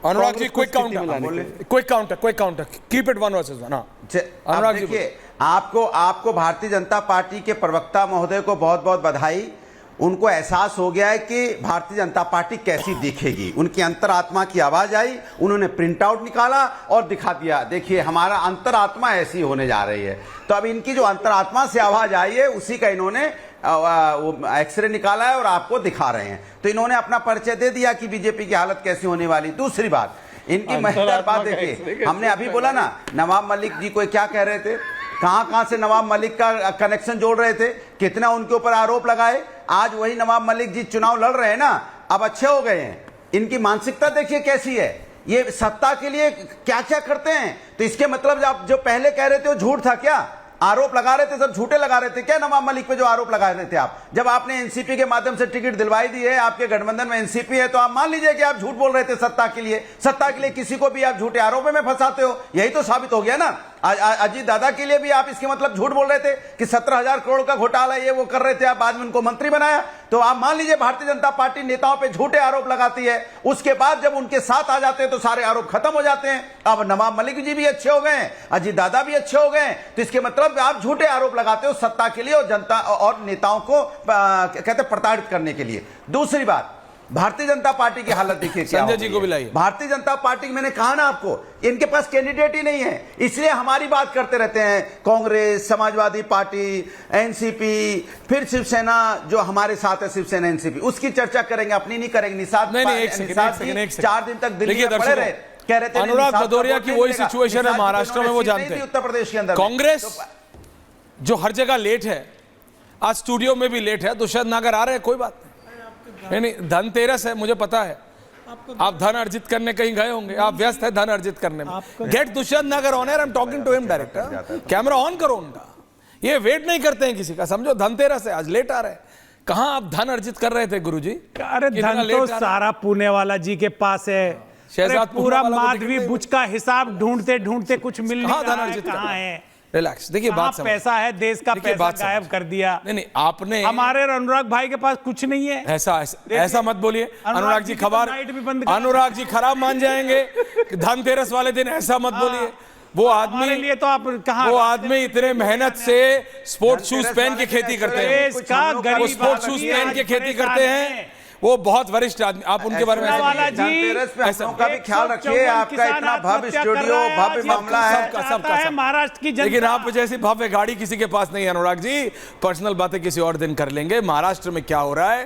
Anurag ji quick counter keep it 1 versus 1। Anurag ji देखिए, आपको Bharatiya Janata party के प्रवक्ता महोदय को बहुत बहुत बधाई। उनको एहसास हो गया है कि भारतीय जनता पार्टी कैसी दिखेगी, उनकी अंतरात्मा की आवाज आई, उन्होंने प्रिंट आउट निकाला और दिखा दिया, देखिए हमारा अंतरात्मा ऐसी होने जा रही है। तो अब इनकी जो अंतरात्मा से आवाज आई है उसी का इन्होंने एक्सरे निकाला है और आपको दिखा रहे हैं। तो इन्होंने अपना परिचय दे दिया कि बीजेपी की हालत कैसी होने वाली। दूसरी बात, इनकी मजेदार बात देखिए, हमने अभी बोला ना नवाब मलिक जी को क्या कह रहे थे, कहां से नवाब मलिक का कनेक्शन जोड़ रहे थे, कितना उनके ऊपर आरोप लगाए। आज वही नवाब मलिक जी चुनाव लड़ रहे हैं ना, अब अच्छे हो गए हैं। इनकी मानसिकता देखिए कैसी है, ये सत्ता के लिए क्या क्या करते हैं। तो इसके मतलब आप जो पहले कह रहे थे वो झूठ था क्या, आरोप लगा रहे थे, सब झूठे लगा रहे थे क्या नवाब मलिक पे जो आरोप लगा रहे थे आप। जब आपने एनसीपी के माध्यम से टिकट दिलवाई दी है, आपके गठबंधन में एनसीपी है, तो आप मान लीजिए कि आप झूठ बोल रहे थे सत्ता के लिए किसी को भी आप झूठे आरोप में फंसाते हो, यही तो साबित हो गया ना। अजीत दादा के लिए भी आप इसके मतलब झूठ बोल रहे थे कि 17,000 करोड़ का घोटाला ये वो कर रहे थे, आप बाद में उनको मंत्री बनाया। तो आप मान लीजिए भारतीय जनता पार्टी नेताओं पे झूठे आरोप लगाती है, उसके बाद जब उनके साथ आ जाते हैं तो सारे आरोप खत्म हो जाते हैं। अब नवाब मलिक जी भी अच्छे हो गए, अजीत दादा भी अच्छे हो गए, तो इसके मतलब आप झूठे आरोप लगाते हो सत्ता के लिए और जनता और नेताओं को कहते प्रताड़ित करने के लिए। दूसरी बात, भारतीय जनता पार्टी की हालत देखिए क्या संजय जी को बुलाइए। भारतीय जनता पार्टी, मैंने कहा ना आपको, इनके पास कैंडिडेट ही नहीं है, इसलिए हमारी बात करते रहते हैं। कांग्रेस, समाजवादी पार्टी, एनसीपी, फिर शिवसेना जो हमारे साथ है, शिवसेना एनसीपी, उसकी चर्चा करेंगे, अपनी नहीं करेंगे। निषाद 4 दिन तक दिल्ली में पड़े रहे, कह रहे थे अनुराग भदौरिया की वही सिचुएशन है महाराष्ट्र में, वो जानते हैं। उत्तर प्रदेश के अंदर कांग्रेस जो हर जगह लेट है, आज स्टूडियो में भी लेट है, दुष्यंत नागर आ रहे हैं, कोई बात नहीं, धनतेरस है, मुझे पता है आप धन अर्जित करने कहीं गए होंगे, आप व्यस्त है धन अर्जित करने में। Get Dushyant Nagar on air, I am talking to him director, camera on करो उनका। ये वेट नहीं करते हैं किसी का, समझो धनतेरस है, आज लेट आ रहे हैं। कहां आप धन अर्जित कर रहे थे गुरुजी? अरे धन तो सारा पुणे वाला जी के पास है, शहजाद पूरा माधवी बुच का हिसाब ढूंढते ढूंढते कुछ मिल नहीं रहा है, कहां है। रिलैक्स, देखिए बात समझ, पैसा है, देश का पैसा गायब कर दिया। नहीं आपने, हमारे अनुराग भाई के पास कुछ नहीं है। ऐसा मत बोलिए अनुराग जी, खबर अनुराग जी खराब मान जाएंगे धनतेरस वाले दिन, ऐसा मत बोलिए। वो आदमी लिए तो आप कहां, वो आदमी इतने मेहनत से स्पोर्ट्स शूज पहन के खेती करते हैं, वो स्पोर्ट्स शूज पहन के खेती करते हैं, वो बहुत वरिष्ठ आदमी। आप उनके बारे में का भी ख्याल रखिए, आपका इतना भव्य स्टूडियो, भव्य मामला है महाराष्ट्र की जनता। लेकिन आप जैसी भव्य गाड़ी किसी के पास नहीं है अनुराग जी, पर्सनल बातें किसी और दिन कर लेंगे। महाराष्ट्र में क्या हो रहा है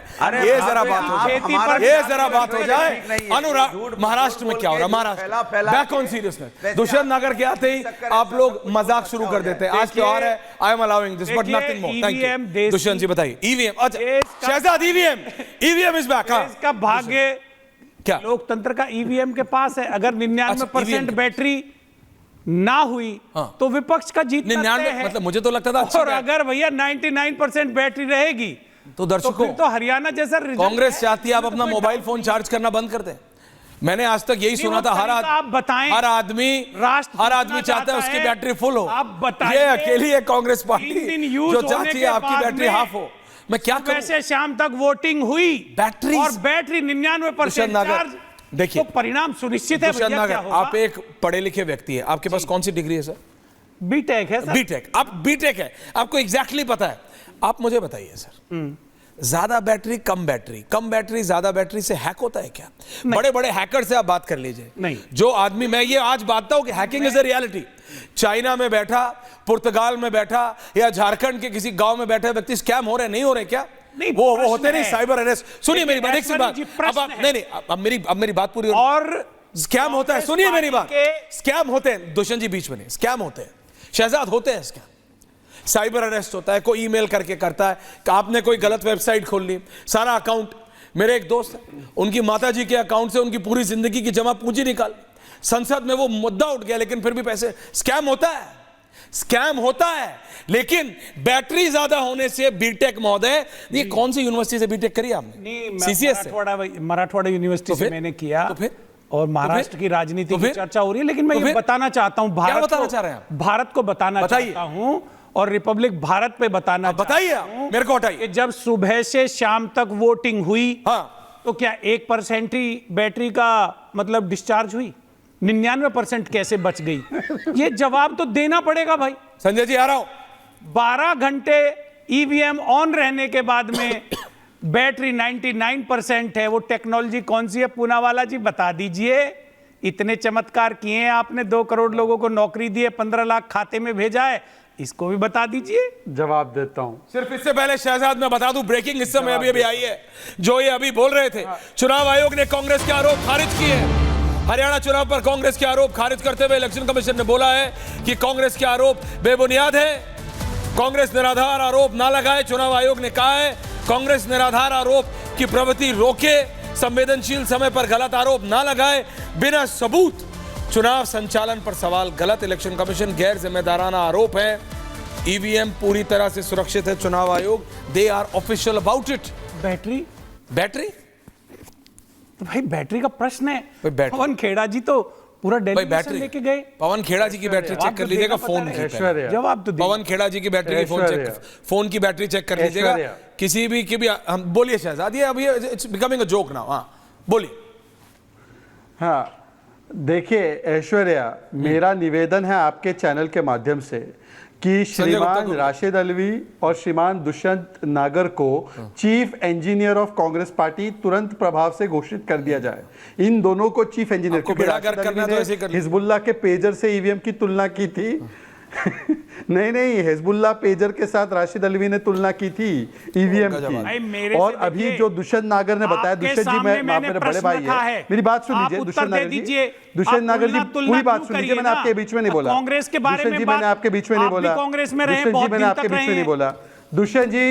ये जरा बात हो जाए, ये जरा बात हो जाए। अनुराग, महाराष्ट्र में क्या हो रहा है, Maharashtra back on seriousness. Dushyant Nagar के आते ही आप लोग मजाक शुरू कर देते हैं। आज त्योहार है, I am allowing this but nothing more. Thank you Dushyant ji, बताइए ईवीएम। अच्छा शहजाद, ईवीएम इज बैक। इसका भाग्य क्या लोकतंत्र का ईवीएम के पास है। अगर 99% बैटरी ना हुई तो विपक्ष का जीतना तय है। मतलब मुझे तो लगता था, और अगर भैया 99% बैटरी रहेगी तो दर्शकों, तो हरियाणा जैसा कांग्रेस चाहती है आप अपना मोबाइल फोन चार्ज करना बंद कर दें। मैंने आज तक यही सुना था, आप बताएं, हर आदमी चाहता है उसकी बैटरी फुल हो। आप बताइए, ये अकेली है कांग्रेस पार्टी जो चाहती है आपकी बैटरी हाफ हो। मैं क्या करूं? वैसे शाम तक वोटिंग हुई, बैटरी और बैटरी 99% चार्ज, देखिए तो परिणाम सुनिश्चित है। भैया क्या होगा? आप एक पढ़े लिखे व्यक्ति है, आपके पास कौन सी डिग्री है सर? बीटेक है सर। बीटेक, आप बीटेक है, आपको एग्जैक्टली पता है। आप मुझे बताइए सर, ज्यादा बैटरी कम बैटरी ज्यादा बैटरी से हैक होता है क्या? बड़े बड़े हैकर से आप बात कर लीजिए। नहीं, जो आदमी, मैं ये आज बातता हूं कि hacking is a reality. China में बैठा, पुर्तगाल में बैठा, या झारखंड के किसी गांव में बैठा व्यक्ति स्कैम हो रहे नहीं हो रहे क्या? नहीं, वो होते नहीं, साइबर अरेस्ट। सुनिए मेरी बात, एक सी बात, अब मेरी बात पूरी। और स्कैम होता है, सुनिए मेरी बात, स्कैम होते हैं दुष्यंत जी, बीच में नहीं, स्कैम होते हैं शहजाद, होते हैं स्कैम। साइबर अरेस्ट होता है, कोई ईमेल करके करता है कि आपने कोई गलत वेबसाइट खोल ली, सारा अकाउंट। मेरे एक दोस्त है, उनकी माताजी के अकाउंट से उनकी पूरी जिंदगी की जमा पूंजी निकाल, संसद में वो मुद्दा उठ गया, लेकिन फिर भी पैसे। स्कैम होता है, स्कैम होता है। लेकिन बैटरी ज्यादा होने से, बीटेक महोदय, ये कौन सी यूनिवर्सिटी से बीटेक करी आपने? सीसीएस से, मराठवाड़ा यूनिवर्सिटी से मैंने किया। तो फिर और महाराष्ट्र की राजनीति की चर्चा हो रही है, लेकिन मैं ये बताना चाहता हूं, भारत को बताना चाहता हूं, और रिपब्लिक भारत पे बताना, बताइए मेरे को हटाइए। जब सुबह से शाम तक वोटिंग हुई, तो क्या 1% ही बैटरी का मतलब डिस्चार्ज हुई, 99% कैसे बच गई? ये जवाब तो देना पड़ेगा भाई। संजय जी आ रहा हूं। 12 घंटे ईवीएम ऑन रहने के बाद में बैटरी 99% है, वो टेक्नोलॉजी कौन सी है? पूनावाला जी बता दीजिए। इतने चमत्कार किए हैं आपने, 2 करोड़ लोगों को नौकरी दी है, 15 लाख खाते में भेजा है, इसको भी बता दीजिए। जवाब देता हूं। सिर्फ इससे पहले शहजाद मैं बता दूं, ब्रेकिंग इस समय अभी आई है, जो ये अभी बोल रहे थे, चुनाव आयोग ने कांग्रेस के आरोप खारिज किए। हरियाणा चुनाव पर कांग्रेस के आरोप खारिज करते हुए इलेक्शन कमीशन ने बोला है कि कांग्रेस के आरोप बेबुनियाद है, कांग्रेस निराधार आरोप ना लगाए। चुनाव आयोग ने कहा है कांग्रेस निराधार आरोप की प्रवृत्ति रोके, संवेदनशील समय पर गलत आरोप ना लगाए, बिना सबूत चुनाव संचालन पर सवाल गलत। इलेक्शन कमीशन गैर जिम्मेदाराना आरोप है। ईवीएम पूरी तरह से सुरक्षित है। चुनाव आयोग they are official about it. Battery तो भाई बैटरी का प्रश्न है। बैटरी पवन खेड़ा जी तो पूरा डेलीगेशन लेके गए। पवन खेड़ा जी की बैटरी चेक कर लीजिएगा, फोन की जवाब तो पवन खेड़ा जी की बैटरी की फोन की बैटरी चेक कर लीजिएगा, किसी भी की भी। हम बोलिए शहजाद, ये अभी it's becoming a joke now. हाँ बोलिए। हाँ देखिए ऐश्वर्या, मेरा निवेदन है आपके चैनल के माध्यम से कि श्रीमान राशिद अल्वी और श्रीमान दुष्यंत नागर को chief engineer of Congress party तुरंत प्रभाव से घोषित कर दिया जाए। इन दोनों को चीफ इंजीनियर, क्योंकि राशिद अल्वी ने हिजबुल्लाह के पेजर से ईवीएम की तुलना की थी। नहीं, हिजबुल्लाह पेजर के साथ राशिद अल्वी ने तुलना की थी ईवीएम की। और अभी जो दुष्यंत नागर ने बताया, दुष्यंत जी मैं मेरे बड़े भाई है, मेरी बात सुन लीजिए। दुष्यंत नागर जी, दुष्यंत नागर जी पूरी बात सुन लीजिए, मैंने आपके बीच में नहीं बोला। कांग्रेस के बारे में मैंने आपके बीच में नहीं बोला। कांग्रेस में रहे, दुष्यंत जी मैंने आपके बीच में नहीं बोला। दुष्यंत जी,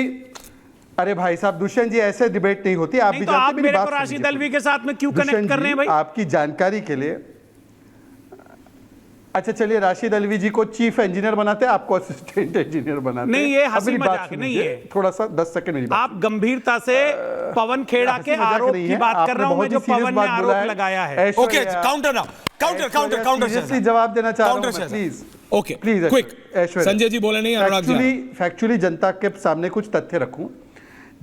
अरे भाई साहब, दुष्यंत जी ऐसे डिबेट नहीं होती। आप भी जानते हैं, राशिद अल्वी के साथ में क्यों कनेक्ट कर रहे हैं भाई? आपकी जानकारी के लिए, अच्छा चलिए, राशिद अल्वी जी को चीफ इंजीनियर बनाते हैं, आपको असिस्टेंट इंजीनियर बनाते हैं। नहीं, ये हंसी मजाक नहीं है। थोड़ा सा 10 सेकंड मेरी बात। आप गंभीरता से पवन खेड़ा के आरोप की बात कर रहा हूं मैं, जो पवन ने आरोप लगाया है। Okay, counter now, counter seriously जवाब देना चाह रहा हूं please. Okay please, quick. Sanjay ji बोले नहीं, अनुराग जी। फैक्चुअली जनता के सामने कुछ तथ्य रखूं।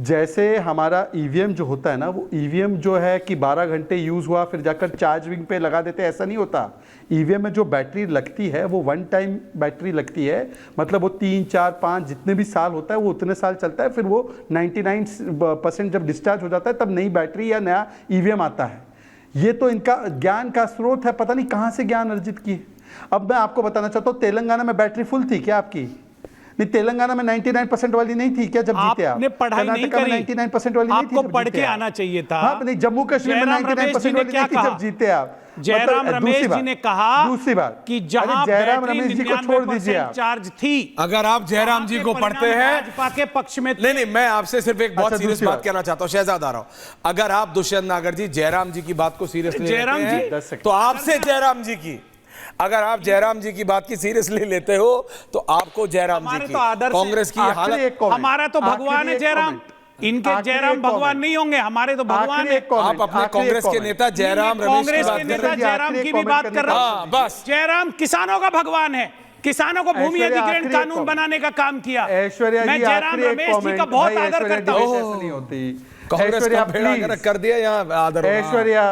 जैसे हमारा ईवीएम जो होता है ना, वो ईवीएम जो है कि 12 घंटे यूज हुआ फिर जाकर चार्जिंग पे लगा देते, ऐसा नहीं होता। ईवीएम में जो बैटरी लगती है वो वन टाइम बैटरी लगती है, मतलब वो 3, 4, 5 जितने भी साल होता है वो उतने साल चलता है, फिर वो 99% जब डिस्चार्ज हो जाता है तब नई बैटरी या नया ईवीएम आता है। ये तो इनका ज्ञान का स्रोत है, पता नहीं कहाँ से ज्ञान अर्जित किए। अब मैं आपको बताना चाहता हूँ, तेलंगाना में बैटरी फुल थी क्या आपकी? नहीं, तेलंगाना में 99% वाली नहीं थी क्या जब जीते आप? आपने पढ़ाई नहीं करी, 99% वाली नहीं थी, आपको पढ़ के आना चाहिए था। हाँ, नहीं, जम्मू कश्मीर में 99% वाली नहीं थी जब जीते आप। जयराम रमेश जी ने कहा दूसरी बात कि जहां जयराम रमेश जी को छोड़ दीजिए आप। चार्ज थी, अगर आप जयराम जी को पढ़ते हैं, भाजपा के पक्ष में। नहीं, मैं आपसे सिर्फ एक बहुत सीरियस बात कहना चाहता हूं, शहजाद आ रहा हूं। अगर आप दुष्यंत नागर जी जयराम जी की बात को सीरियसली लेते हैं, तो आपसे जयराम जी की, अगर आप जयराम जी की बात की सीरियसली लेते हो तो आपको जयराम जी की, कांग्रेस की हालत। हमारा तो भगवान है जयराम, इनके जयराम भगवान नहीं होंगे, हमारे तो भगवान है। आप अपने कांग्रेस के नेता जयराम रमेश की बात कर रहे हैं। जयराम की भी बात कर रहा हूं। बस जयराम किसानों का भगवान है, किसानों को भूमि अधिग्रहण कानून बनाने का काम किया। मैं जयराम रमेश जी का बहुत आदर करता हूं। कांग्रेस का बेड़ा कर दिया यहाँ आदर। ऐश्वर्या